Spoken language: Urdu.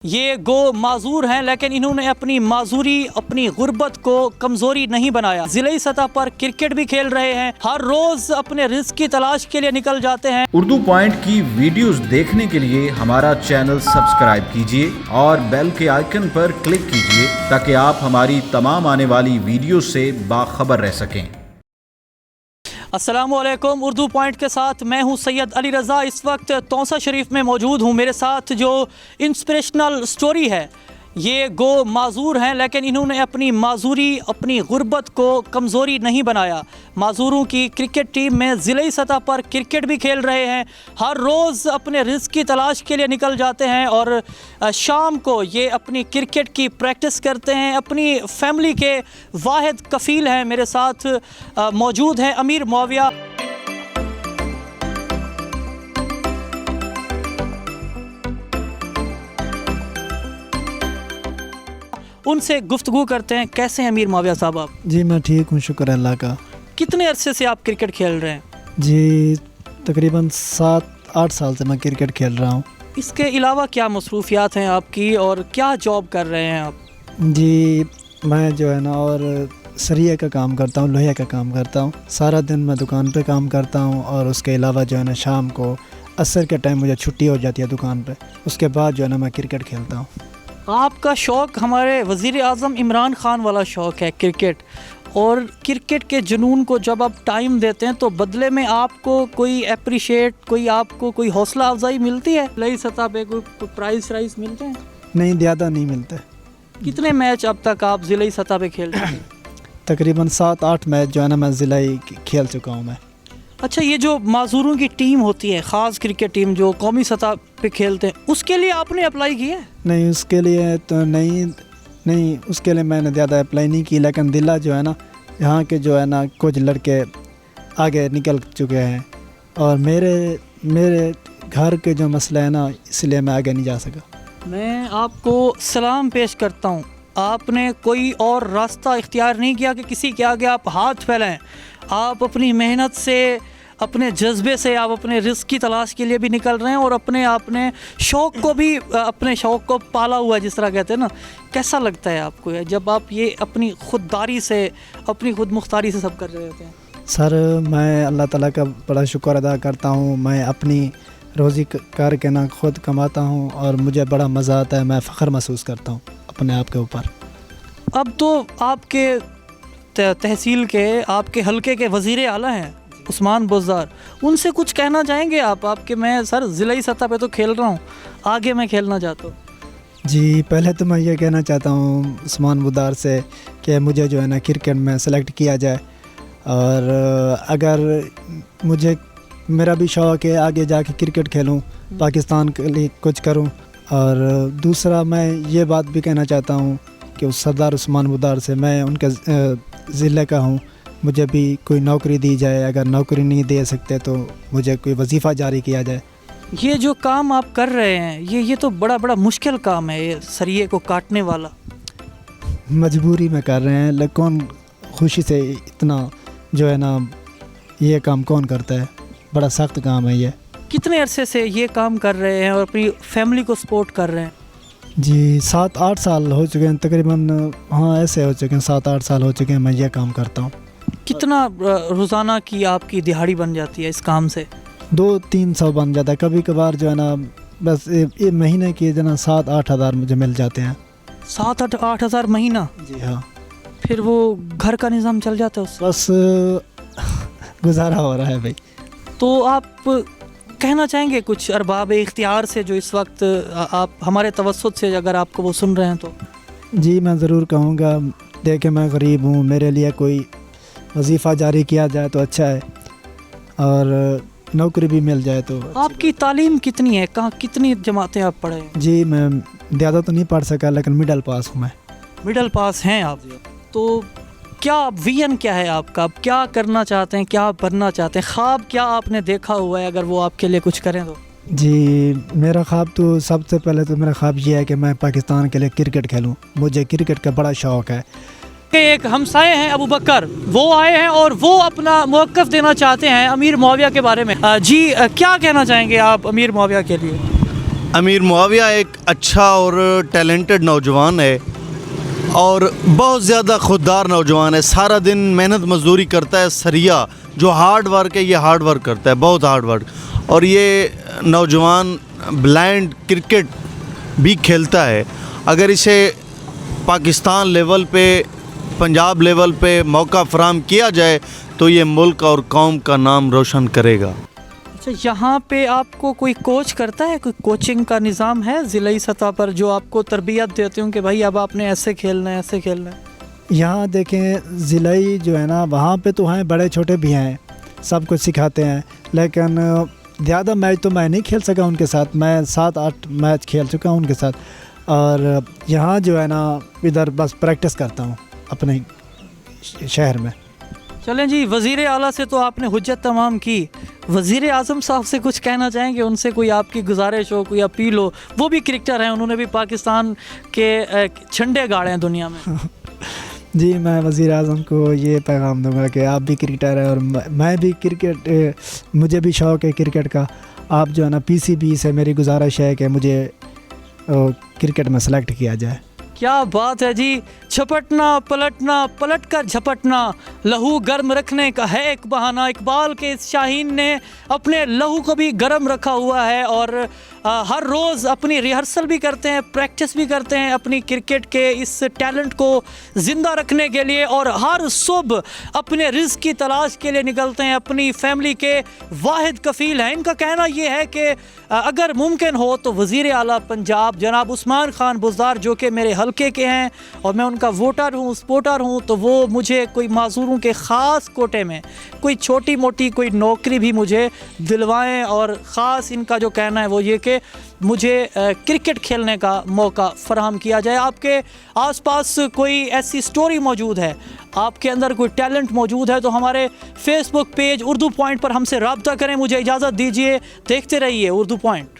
یہ گو معذور ہیں لیکن انہوں نے اپنی معذوری اپنی غربت کو کمزوری نہیں بنایا۔ ضلعی سطح پر کرکٹ بھی کھیل رہے ہیں، ہر روز اپنے رزق کی تلاش کے لیے نکل جاتے ہیں۔ اردو پوائنٹ کی ویڈیوز دیکھنے کے لیے ہمارا چینل سبسکرائب کیجیے اور بیل کے آئیکن پر کلک کیجیے تاکہ آپ ہماری تمام آنے والی ویڈیوز سے باخبر رہ سکیں۔ السلام علیکم، اردو پوائنٹ کے ساتھ میں ہوں سید علی رضا۔ اس وقت توسہ شریف میں موجود ہوں۔ میرے ساتھ جو انسپریشنل سٹوری ہے، یہ گو معذور ہیں لیکن انہوں نے اپنی معذوری اپنی غربت کو کمزوری نہیں بنایا۔ معذوروں کی کرکٹ ٹیم میں ضلعی سطح پر کرکٹ بھی کھیل رہے ہیں، ہر روز اپنے رزق کی تلاش کے لیے نکل جاتے ہیں اور شام کو یہ اپنی کرکٹ کی پریکٹس کرتے ہیں۔ اپنی فیملی کے واحد کفیل ہیں۔ میرے ساتھ موجود ہیں امیر معاویہ۔ ان سے گفتگو کرتے ہیں۔ کیسے ہیں امیر معاویہ صاحب آپ؟ جی میں ٹھیک ہوں، شکر اللہ کا۔ کتنے عرصے سے آپ کرکٹ کھیل رہے ہیں؟ جی تقریباً 7-8 سال سے میں کرکٹ کھیل رہا ہوں۔ اس کے علاوہ کیا مصروفیات ہیں آپ کی اور کیا جاب کر رہے ہیں آپ؟ جی میں جو ہے نا اور سریے کا کام کرتا ہوں، لوہے کا کام کرتا ہوں۔ سارا دن میں دکان پہ کام کرتا ہوں اور اس کے علاوہ جو ہے نا شام کو عصر کے ٹائم مجھے چھٹی ہو جاتی ہے دکان پہ، اس کے بعد جو ہے نا میں کرکٹ کھیلتا ہوں۔ آپ کا شوق ہمارے وزیر اعظم عمران خان والا شوق ہے کرکٹ، اور کرکٹ کے جنون کو جب آپ ٹائم دیتے ہیں تو بدلے میں آپ کو کوئی اپریشیٹ آپ کو کوئی حوصلہ افزائی ملتی ہے؟ ضلعی سطح پہ کوئی پرائز ملتے ہیں؟ نہیں، زیادہ نہیں ملتے۔ کتنے میچ اب تک آپ ضلعی سطح پہ کھیل چکے ہیں؟ تقریباً 7-8 میچ جو ہے نا میں ضلعی کھیل چکا ہوں میں۔ اچھا، یہ جو معذوروں کی ٹیم ہوتی ہے، خاص کرکٹ ٹیم جو قومی سطح پہ کھیلتے ہیں، اس کے لیے آپ نے اپلائی کیا ہے؟ نہیں، اس کے لیے تو نہیں اس کے لیے میں نے زیادہ اپلائی نہیں کی، لیکن دلہ جو ہے نا یہاں کے جو ہے نا کچھ لڑکے آگے نکل چکے ہیں اور میرے گھر کے جو مسئلہ ہے نا اس لیے میں آگے نہیں جا سکا۔ میں آپ کو سلام پیش کرتا ہوں۔ آپ نے کوئی اور راستہ اختیار نہیں کیا کہ کسی کے آگے آپ ہاتھ پھیلائیں۔ آپ اپنی محنت سے، اپنے جذبے سے آپ اپنے رزق کی تلاش کے لیے بھی نکل رہے ہیں اور اپنے شوق کو بھی اپنے شوق کو پالا ہوا ہے، جس طرح کہتے ہیں نا۔ کیسا لگتا ہے آپ کو جب آپ یہ اپنی خودداری سے، اپنی خود مختاری سے سب کر رہے ہوتے ہیں؟ سر میں اللہ تعالیٰ کا بڑا شکر ادا کرتا ہوں۔ میں اپنی روزی کر کے نا خود کماتا ہوں اور مجھے بڑا مزہ آتا ہے، میں فخر محسوس کرتا ہوں اپنے آپ کے اوپر۔ اب تو آپ کے تحصیل کے، آپ کے حلقے کے وزیر اعلیٰ ہیں عثمان بزدار، ان سے کچھ کہنا چاہیں گے آپ کہ میں سر ضلعی سطح پہ تو کھیل رہا ہوں، آگے میں کھیلنا چاہتا ہوں؟ جی پہلے تو میں یہ کہنا چاہتا ہوں عثمان بزدار سے کہ مجھے جو ہے نا کرکٹ میں سلیکٹ کیا جائے، اور اگر میرا بھی شوق ہے آگے جا کے کرکٹ کھیلوں، پاکستان کے لیے کچھ کروں۔ اور دوسرا میں یہ بات بھی کہنا چاہتا ہوں کہ اس سردار عثمان بزدار سے، میں ان کے ضلع کا ہوں، مجھے بھی کوئی نوکری دی جائے، اگر نوکری نہیں دے سکتے تو مجھے کوئی وظیفہ جاری کیا جائے۔ یہ جو کام آپ کر رہے ہیں یہ تو بڑا مشکل کام ہے، یہ سریے کو کاٹنے والا۔ مجبوری میں کر رہے ہیں، لیکن کون خوشی سے اتنا جو ہے نا یہ کام کون کرتا ہے، بڑا سخت کام ہے یہ۔ کتنے عرصے سے یہ کام کر رہے ہیں اور اپنی فیملی کو سپورٹ کر رہے ہیں؟ جی 7-8 سال ہو چکے ہیں تقریباً، ہاں ایسے ہو چکے ہیں، 7-8 سال ہو چکے ہیں میں یہ کام کرتا ہوں۔ کتنا روزانہ کی آپ کی دہاڑی بن جاتی ہے اس کام سے؟ 200-300 بن جاتا ہے، کبھی کبھار جو ہے نا بس یہ مہینے کی جو ہے نا 7-8 ہزار مجھے مل جاتے ہیں۔ 7-8 ہزار مہینہ؟ جی ہاں۔ پھر وہ گھر کا نظام چل جاتا ہے اس سے؟ بس گزارا ہو رہا ہے بھائی۔ تو آپ کہنا چاہیں گے کچھ ارباب اختیار سے جو اس وقت آپ ہمارے توسط سے اگر آپ کو وہ سن رہے ہیں تو؟ جی میں ضرور کہوں گا، دیکھیں میں غریب ہوں، میرے لیے کوئی وظیفہ جاری کیا جائے تو اچھا ہے، اور نوکری بھی مل جائے تو۔ آپ کی تعلیم کتنی ہے؟ کتنی جماعتیں آپ پڑھے ہیں؟ جی میں زیادہ تو نہیں پڑھ سکا لیکن مڈل پاس ہوں میں۔ مڈل پاس ہیں آپ؟ تو کیا ویژن کیا ہے آپ کا؟ آپ کیا کرنا چاہتے ہیں، کیا بننا چاہتے ہیں؟ خواب کیا آپ نے دیکھا ہوا ہے اگر وہ آپ کے لیے کچھ کریں تو؟ جی میرا خواب تو سب سے پہلے تو میرا خواب یہ ہے کہ میں پاکستان کے لیے کرکٹ کھیلوں، مجھے کرکٹ کا بڑا شوق ہے۔ ایک ہمسائے ہیں ابو بکر، وہ آئے ہیں اور وہ اپنا موقف دینا چاہتے ہیں امیر معاویہ کے بارے میں۔ جی کیا کہنا چاہیں گے آپ امیر معاویہ کے لیے؟ امیر معاویہ ایک اچھا اور ٹیلنٹڈ نوجوان ہے اور بہت زیادہ خوددار نوجوان ہے. سارا دن محنت مزدوری کرتا ہے. سریا جو ہارڈ ورک ہے یہ ہارڈ ورک کرتا ہے, بہت ہارڈ ورک. اور یہ نوجوان بلائنڈ کرکٹ بھی کھیلتا ہے. اگر اسے پاکستان لیول پہ, پنجاب لیول پہ موقع فراہم کیا جائے تو یہ ملک اور قوم کا نام روشن کرے گا. اچھا, یہاں پہ آپ کو کوئی کوچ کرتا ہے, کوئی کوچنگ کا نظام ہے ضلعی سطح پر جو آپ کو تربیت دیتے ہوں کہ بھائی اب آپ نے ایسے کھیلنا ہے, ایسے کھیلنا ہے؟ یہاں دیکھیں ضلعی جو ہے نا وہاں پہ تو ہیں, بڑے چھوٹے بھی ہیں, سب کچھ سکھاتے ہیں. لیکن زیادہ میچ تو میں نہیں کھیل سکا ان کے ساتھ. میں 7-8 میچ کھیل چکا ہوں ان کے ساتھ. اور یہاں جو ہے نا ادھر بس پریکٹس کرتا ہوں اپنے شہر میں. چلیں جی, وزیر اعلیٰ سے تو آپ نے حجت تمام کی. وزیر اعظم صاحب سے کچھ کہنا چاہیں کہ ان سے کوئی آپ کی گزارش ہو, کوئی اپیل ہو؟ وہ بھی کرکٹر ہیں, انہوں نے بھی پاکستان کے جھنڈے گاڑے ہیں دنیا میں. جی, میں وزیر اعظم کو یہ پیغام دوں گا کہ آپ بھی کرکٹر ہیں اور میں بھی کرکٹ, مجھے بھی شوق ہے کرکٹ کا. آپ جو ہے نا PCB سے میری گزارش ہے کہ مجھے کرکٹ میں سلیکٹ کیا جائے. کیا بات ہے جی, جھپٹنا پلٹنا, پلٹ کر جھپٹنا, لہو گرم رکھنے کا ہے ایک بہانہ. اقبال کے اس شاہین نے اپنے لہو کو بھی گرم رکھا ہوا ہے اور ہر روز اپنی ریہرسل بھی کرتے ہیں, پریکٹس بھی کرتے ہیں اپنی کرکٹ کے اس ٹیلنٹ کو زندہ رکھنے کے لیے, اور ہر صبح اپنے رزق کی تلاش کے لیے نکلتے ہیں. اپنی فیملی کے واحد کفیل ہیں. ان کا کہنا یہ ہے کہ اگر ممکن ہو تو وزیر اعلیٰ پنجاب جناب عثمان خان بزدار, جو کہ میرے حلقے کے ہیں اور میں ان کا ووٹر ہوں, سپورٹر ہوں, تو وہ مجھے کوئی معذوروں کے خاص کوٹے میں کوئی چھوٹی موٹی کوئی نوکری بھی مجھے دلوائیں. اور خاص ان کا جو کہنا ہے وہ یہ کہ مجھے کرکٹ کھیلنے کا موقع فراہم کیا جائے. آپ کے آس پاس کوئی ایسی سٹوری موجود ہے, آپ کے اندر کوئی ٹیلنٹ موجود ہے, تو ہمارے فیس بک پیج اردو پوائنٹ پر ہم سے رابطہ کریں. مجھے اجازت دیجیے, دیکھتے رہیے اردو پوائنٹ.